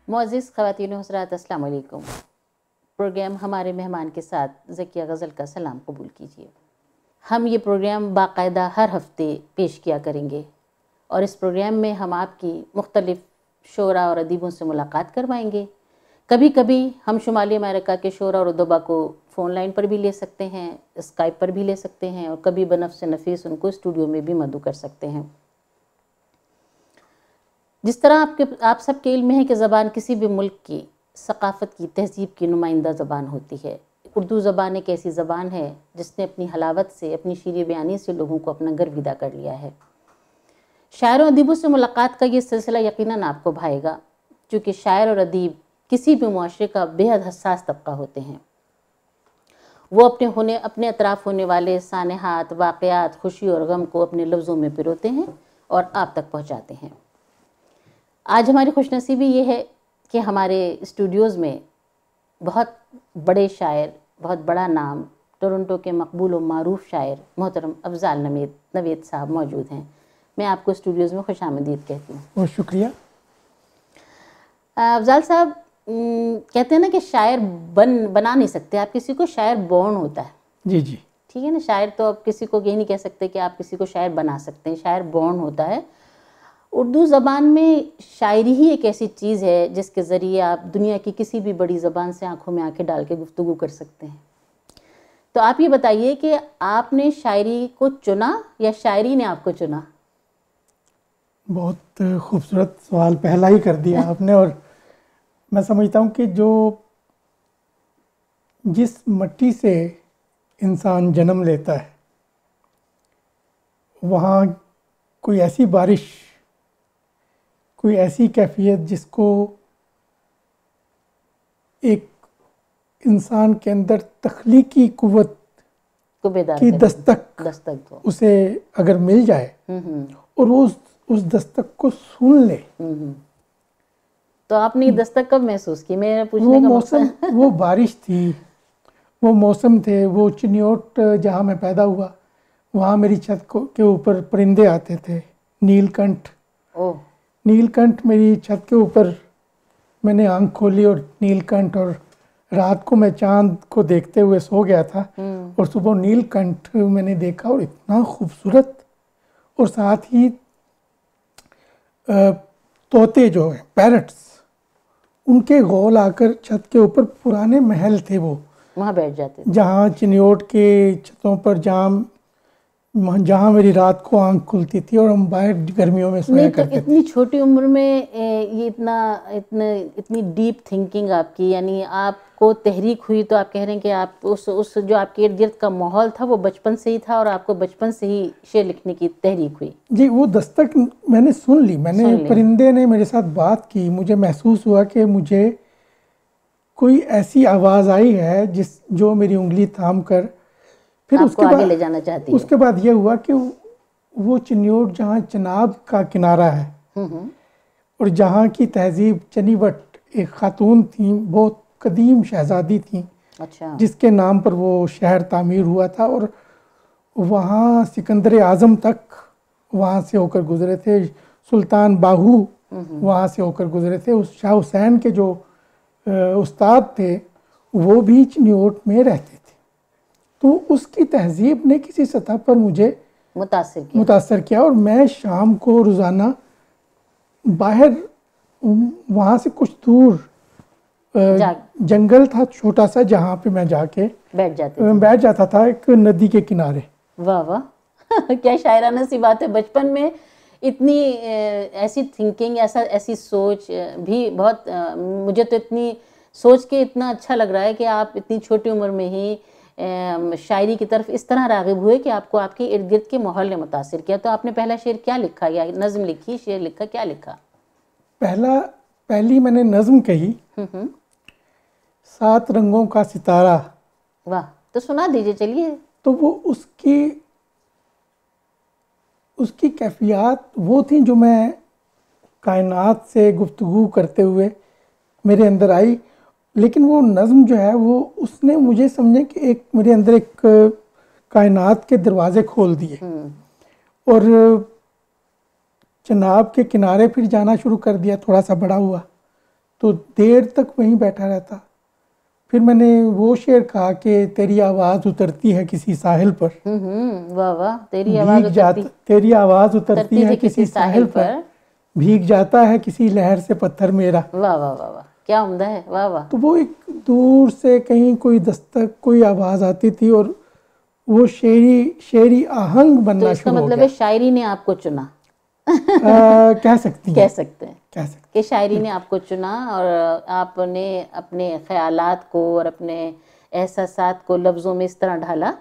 मुअज़्ज़िज़ ख़वातीन व हज़रात, अस्सलाम वालेकुम। प्रोग्राम हमारे मेहमान के साथ ज़किया गज़ल का सलाम कबूल कीजिए। हम ये प्रोग्राम बाकायदा हर हफ्ते पेश किया करेंगे और इस प्रोग्राम में हम आपकी मुख्तलिफ़ शोरा और अदीबों से मुलाकात करवाएंगे। कभी कभी हम शुमाली अमेरिका के शोरा और अदबा को फ़ोन लाइन पर भी ले सकते हैं, स्काइप पर भी ले सकते हैं और कभी बनफ़्स नफ़ीस उनको स्टूडियो में भी मदऊ कर सकते हैं। जिस तरह आप सबके इल्म है कि ज़बान किसी भी मुल्क की सकाफ़त की, तहज़ीब की नुमाइंदा ज़बान होती है। उर्दू ज़बान एक ऐसी ज़बान है जिसने अपनी हलावत से, अपनी शीर बयानी से लोगों को अपना घर विदा कर लिया है। शायर और अदीबों से मुलाकात का ये सिलसिला यकीनन आपको भाएगा, क्योंकि शायर और अदीब किसी भी मुआशरे का बेहद हसास तबका होते हैं। वो अपने अतराफ़ होने वाले सानहात, वाक़यात, खुशी और गम को अपने लफ्ज़ों में पिरोते हैं और आप तक पहुँचाते हैं। आज हमारी खुशनसीबी ये है कि हमारे स्टूडियोज़ में बहुत बड़े शायर, बहुत बड़ा नाम, टोरंटो के मकबूल और मारूफ शायर मोहतरम अफ़ज़ाल नवेद साहब मौजूद हैं। मैं आपको स्टूडियोज़ में खुशामदीद कहती हूँ। बहुत शुक्रिया। अफ़ज़ाल साहब, कहते हैं ना कि शायर बना नहीं सकते आप किसी को, शायर बॉर्न होता है। जी जी, ठीक है ना। शायर तो आप किसी को यही नहीं कह सकते कि आप किसी को शायर बना सकते हैं, शायर बॉर्न होता है। उर्दू ज़बान में शायरी ही एक ऐसी चीज़ है जिसके ज़रिए आप दुनिया की किसी भी बड़ी ज़बान से आंखों में आंखें डाल के गुफ्तगू कर सकते हैं। तो आप ये बताइए कि आपने शायरी को चुना या शायरी ने आपको चुना? बहुत खूबसूरत सवाल पहला ही कर दिया आपने। और मैं समझता हूँ कि जिस मिट्टी से इंसान जन्म लेता है वहाँ कोई ऐसी बारिश, कोई ऐसी कैफियत जिसको एक इंसान के अंदर तख्लीकी कुव्वत की दस्तक उसे अगर मिल जाए और वो उस दस्तक को सुन ले, तो आपने ये दस्तक कब महसूस की? मेरा पूछने का मौसम, वो बारिश थी, वो मौसम थे, वो चिन्योट जहाँ मैं पैदा हुआ वहाँ मेरी छत के ऊपर परिंदे आते थे, नीलकंठ। नीलकंठ मेरी छत के ऊपर, मैंने आंख खोली और नीलकंठ, और रात को मैं चांद को देखते हुए सो गया था और सुबह नीलकंठ मैंने देखा और इतना खूबसूरत। और साथ ही तोते जो हैं, पैरट्स, उनके गोल आकर छत के ऊपर पुराने महल थे, वो वहाँ बैठ जाते थे जहाँ चिन्योट के छतों पर, जहाँ मेरी रात को आंख खुलती थी और हम बाहर गर्मियों में सोया करते थे। इतनी छोटी उम्र में ये इतनी डीप थिंकिंग आपकी, यानी आपको तहरीक हुई, तो आप कह रहे हैं कि आप उस जो आपके इर्द गिर्द का माहौल था वो बचपन से ही था और आपको बचपन से ही शेर लिखने की तहरीक हुई? जी, वो दस्तक मैंने सुन ली। परिंदे ने मेरे साथ बात की, मुझे महसूस हुआ कि मुझे कोई ऐसी आवाज़ आई है जो मेरी उंगली थाम कर फिर उसके बाद आगे ले जाना चाहती है। उसके बाद ये हुआ कि वो चिन्योट जहाँ चनाब का किनारा है और जहाँ की तहजीब चनीवट, एक खातून थी, बहुत कदीम शहजादी थी, अच्छा, जिसके नाम पर वो शहर तामीर हुआ था, और वहाँ सिकंदर आज़म तक वहाँ से होकर गुजरे थे, सुल्तान बाहू वहाँ से होकर गुजरे थे। उस शाह हुसैन के जो उस्ताद थे वो भी चिन्योट में रहते थे। तो उसकी तहजीब ने किसी सतह पर मुझे मुतासर किया और मैं शाम को रोज़ाना बाहर, वहाँ से कुछ दूर जंगल था छोटा सा, जहाँ पे मैं जाके बैठ जाता था एक नदी के किनारे। वाह वाह क्या शायराना सी बात है। बचपन में इतनी ऐसी थिंकिंग, ऐसी सोच भी बहुत, मुझे तो इतनी सोच के इतना अच्छा लग रहा है कि आप इतनी छोटी उम्र में ही शायरी की तरफ इस तरह राग़िब हुए कि आपको आपके इर्द गिर्द के माहौल ने मुतासिर किया। तो आपने पहला शेर क्या लिखा, या नज़म लिखी, शेर लिखा, क्या लिखा? पहली मैंने नज़म कही, 7 रंगों का सितारा। वाह, तो सुना दीजिए चलिए। तो वो उसकी कैफियत वो थी जो मैं कायनात से गुफ्तगू करते हुए मेरे अंदर आई। लेकिन वो नज़म जो है वो उसने मुझे समझे कि एक मेरे अंदर एक कायनात के दरवाजे खोल दिए और चनाब के किनारे फिर जाना शुरू कर दिया। थोड़ा सा बड़ा हुआ तो देर तक वहीं बैठा रहता। फिर मैंने वो शेर कहा कि तेरी आवाज़ उतरती है किसी साहिल पर, वाह वाह, तेरी आवाज़ उतरती, तेरी आवाज़ उतरती है किसी साहिल पर, भीग जाता है किसी लहर से पत्थर मेरा। वाह वाह वाह वाह, क्या उम्दा है, वाह वाह। तो वो एक दूर से कहीं कोई दस्तक, कोई आवाज़ आती थी और वो शेरी आहंग बनना तो इसका शुरू हो मतलब गया। है शायरी ने आपको चुना। कह सकती हैं, कह सकते हैं कह सकते कि शायरी ने आपको चुना और आपने अपने ख्यालात को और अपने एहसासात को लफ्ज़ों में इस तरह ढाला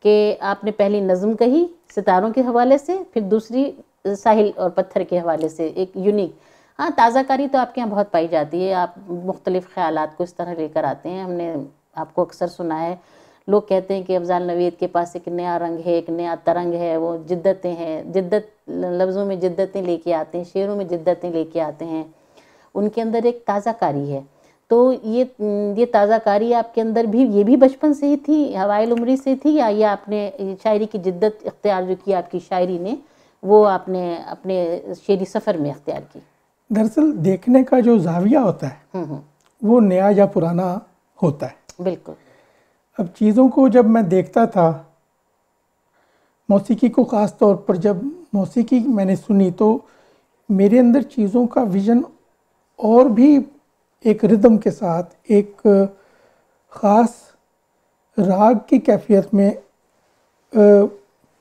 कि आपने पहली नज़म कही सितारों के हवाले से, फिर दूसरी साहिल और पत्थर के हवाले से, एक यूनिक। हाँ, ताज़ाकारी तो आपके यहाँ बहुत पाई जाती है, आप मुख्तलिफ़ ख्यालात को इस तरह लेकर आते हैं। हमने आपको अक्सर सुना है, लोग कहते हैं कि अफ़ज़ाल नवीद के पास एक नया रंग है, एक नया तरंग है, वो जिद्दतें हैं, जिद्दत लफ्ज़ों में जिद्दतें लेके आते हैं, शेरों में जिद्दतें लेके आते हैं, उनके अंदर एक ताज़ाकारी है। तो ये ताज़ाकारी आपके अंदर भी, ये भी बचपन से ही थी, हवाइल उम्री से थी, या ये आपने शायरी की जिद्दत इख्तियार जो की आपकी शायरी ने, वो आपने अपने शेरी सफ़र में इख्तियार की? दरअसल देखने का जो जाविया होता है वो नया या पुराना होता है। बिल्कुल। अब चीज़ों को जब मैं देखता था, मौसीकी को ख़ास तौर पर जब मौसीकी मैंने सुनी, तो मेरे अंदर चीज़ों का विज़न और भी एक रिदम के साथ एक ख़ास राग की कैफियत में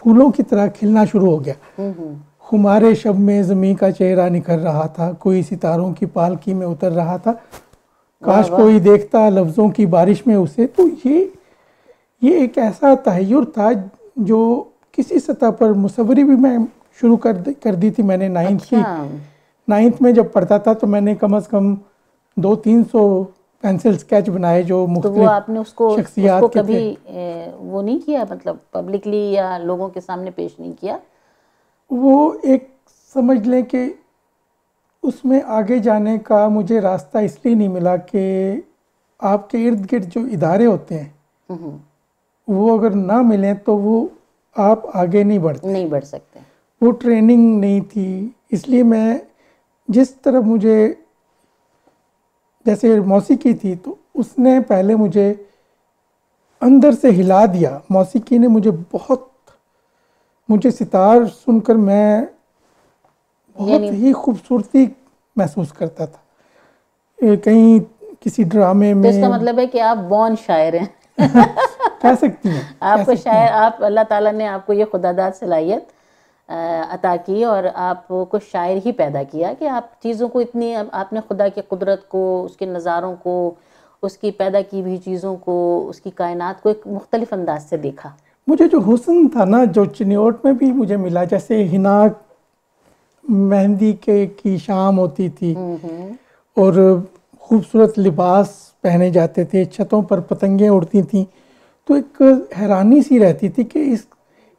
फूलों की तरह खिलना शुरू हो गया। खुमारे शब में ज़मीं का चेहरा निखर रहा था, कोई सितारों की पालकी में उतर रहा था, काश कोई देखता लफ्ज़ों की बारिश में उसे। तो ये एक ऐसा तहय्युर था जो किसी सतह पर मुसव्वरी भी मैं शुरू कर दी थी मैंने। नाइन्थ में जब पढ़ता था तो मैंने कम से कम 200-300 पेंसिल स्केच बनाए जो मुख्तलिफ। तो वो आपने उसको के कभी वो नहीं किया, मतलब पब्लिकली या लोगों के सामने पेश नहीं किया? वो एक समझ लें कि उसमें आगे जाने का मुझे रास्ता इसलिए नहीं मिला कि आपके इर्द गिर्द जो इदारे होते हैं वो अगर ना मिलें तो वो आप आगे नहीं बढ़ सकते। वो ट्रेनिंग नहीं थी, इसलिए मैं जिस तरफ मुझे, जैसे मौसीकी थी तो उसने पहले मुझे अंदर से हिला दिया। मौसीकी ने मुझे सितार सुनकर मैं बहुत ही खूबसूरती महसूस करता था। कहीं किसी ड्रामे में। तो इसका मतलब है कि आप बॉर्न शायर हैं। कह सकती हैं। आपको शायर, आप अल्लाह ताला ने आपको ये खुदादाद सलाहियत अता की और आपको शायर ही पैदा किया कि आप चीज़ों को इतनी, आपने खुदा की कुदरत को, उसके नज़ारों को, उसकी पैदा की हुई चीज़ों को, उसकी कायनात को एक मुख्तलिफ अंदाज से देखा। मुझे जो हुस्न था ना, जो चिन्योट में भी मुझे मिला, जैसे हिना मेहंदी की शाम होती थी और खूबसूरत लिबास पहने जाते थे, छतों पर पतंगें उड़ती थीं, तो एक हैरानी सी रहती थी कि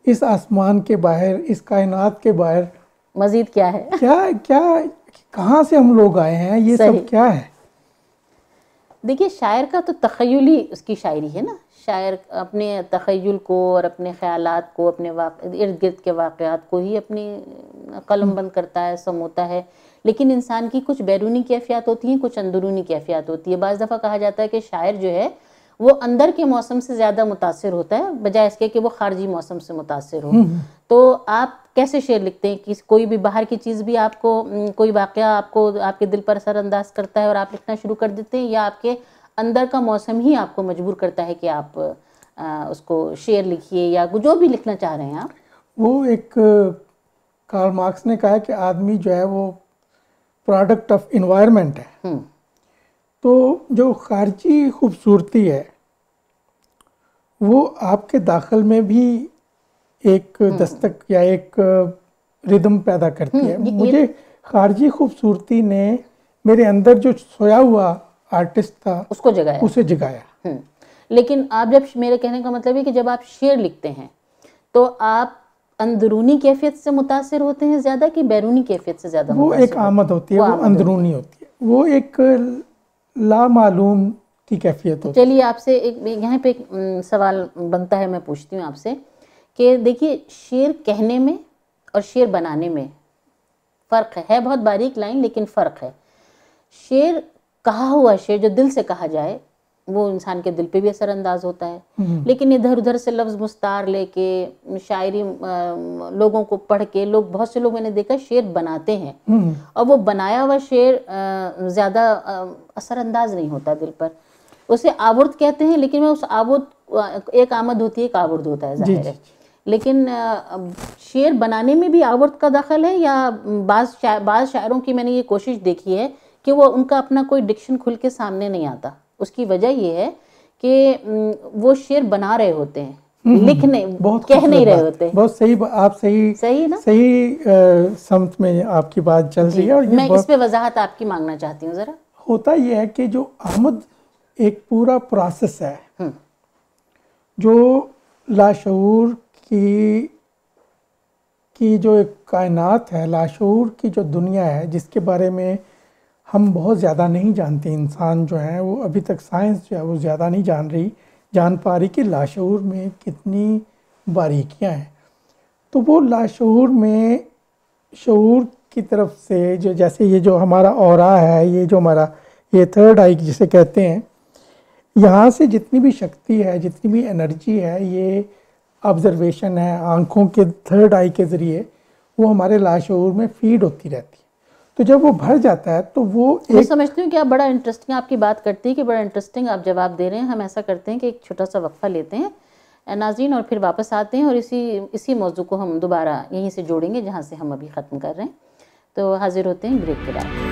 इस आसमान के बाहर, इस कायनात के बाहर मज़ीद क्या है, क्या कहाँ से हम लोग आए हैं, ये सब क्या है। देखिए, शायर का तो तख़य्युली उसकी शायरी है ना। शायर अपने तख़य्युल को और अपने ख़यालात को, अपने इर्द गिर्द के वाक़यात को ही अपनी कलम बंद करता है, समोता है। लेकिन इंसान की कुछ बैरूनी कैफ़ियत होती हैं, कुछ अंदरूनी कैफ़ियत होती है। बाज़ दफ़ा कहा जाता है कि शायर जो है वो अंदर के मौसम से ज़्यादा मुतासिर होता है बजाय इसके कि वो खारजी मौसम से मुतासिर हो। तो आप कैसे शेर लिखते हैं कि कोई भी बाहर की चीज़ भी आपको, कोई वाक़या आपको, आपके दिल पर असरअंदाज करता है और आप लिखना शुरू कर देते हैं, या आपके अंदर का मौसम ही आपको मजबूर करता है कि आप उसको शेर लिखिए या जो भी लिखना चाह रहे हैं आप? वो एक कार्ल मार्क्स ने कहा है कि आदमी जो है वो प्रोडक्ट ऑफ इन्वायरमेंट है। तो जो खारजी खूबसूरती है वो आपके दाखिल में भी एक दस्तक या एक रिदम पैदा करती है। मुझे खारजी खूबसूरती ने मेरे अंदर जो सोया हुआ आर्टिस्ट था उसको जगाया, उसे जगाया। लेकिन आप जब, मेरे कहने का मतलब है कि जब आप शेर लिखते हैं तो आप अंदरूनी कैफियत से मुतासिर होते हैं ज़्यादा कि बैरूनी कैफियत से ज़्यादा? वो एक आमद होती है, वो अंदरूनी होती है, वो एक लामालूम की कैफियत होती है। चलिए, आपसे एक यहाँ पे एक सवाल बनता है, मैं पूछती हूँ आपसे कि देखिए, शेर कहने में और शेर बनाने में फ़र्क है बहुत बारीक लाइन, लेकिन फ़र्क है। शेर कहा हुआ शेर जो दिल से कहा जाए वो इंसान के दिल पे भी असरअंदाज होता है। लेकिन इधर उधर से लफ्ज़ मुस्तार लेके शायरी लोगों को पढ़ के लोग, बहुत से लोग मैंने देखा शेर बनाते हैं और वो बनाया हुआ शेर ज़्यादा असरअंदाज नहीं होता दिल पर। उसे आवर्त कहते हैं, लेकिन मैं उस आवर्त, एक आमद होती है एक आवर्त होता है ज़ाहिर है, लेकिन शेर बनाने में भी आवर्त का दखल है या बाज़ शायरों की मैंने ये कोशिश देखी है कि वो उनका अपना कोई डिक्शन खुल के सामने नहीं आता। उसकी वजह ये है कि वो शेर बना रहे होते हैं, लिखने कह नहीं रहे होते। बहुत सही, आप सही ना, सही समत में आपकी बात चल रही है। और मैं इस पे वजाहत आपकी मांगना चाहती हूँ ज़रा। होता ये है कि जो आमद एक पूरा प्रोसेस है जो लाशऊर की जो एक कायनात है, लाशऊर की जो दुनिया है जिसके बारे में हम बहुत ज़्यादा नहीं जानते। इंसान जो है वो अभी तक, साइंस जो है वो ज़्यादा नहीं जान पा रही कि लाशऊर में कितनी बारीकियां हैं। तो वो लाशऊर में शऊर की तरफ से जो, जैसे ये जो हमारा ऑरा है, ये जो हमारा ये थर्ड आई जिसे कहते हैं, यहाँ से जितनी भी शक्ति है, जितनी भी एनर्जी है, ये ऑब्जर्वेशन है आँखों के थर्ड आई के ज़रिए, वो हमारे लाशऊर में फीड होती रहती है। तो जब वो भर जाता है तो वो मैं समझती हूँ कि आप बड़ा इंटरेस्टिंग, आपकी बात करती है कि बड़ा इंटरेस्टिंग आप जवाब दे रहे हैं। हम ऐसा करते हैं कि एक छोटा सा वक्फा लेते हैं नाज़रीन, और फिर वापस आते हैं और इसी मौजू को हम दोबारा यहीं से जोड़ेंगे जहाँ से हम अभी ख़त्म कर रहे हैं। तो हाजिर होते हैं ब्रेक के बाद।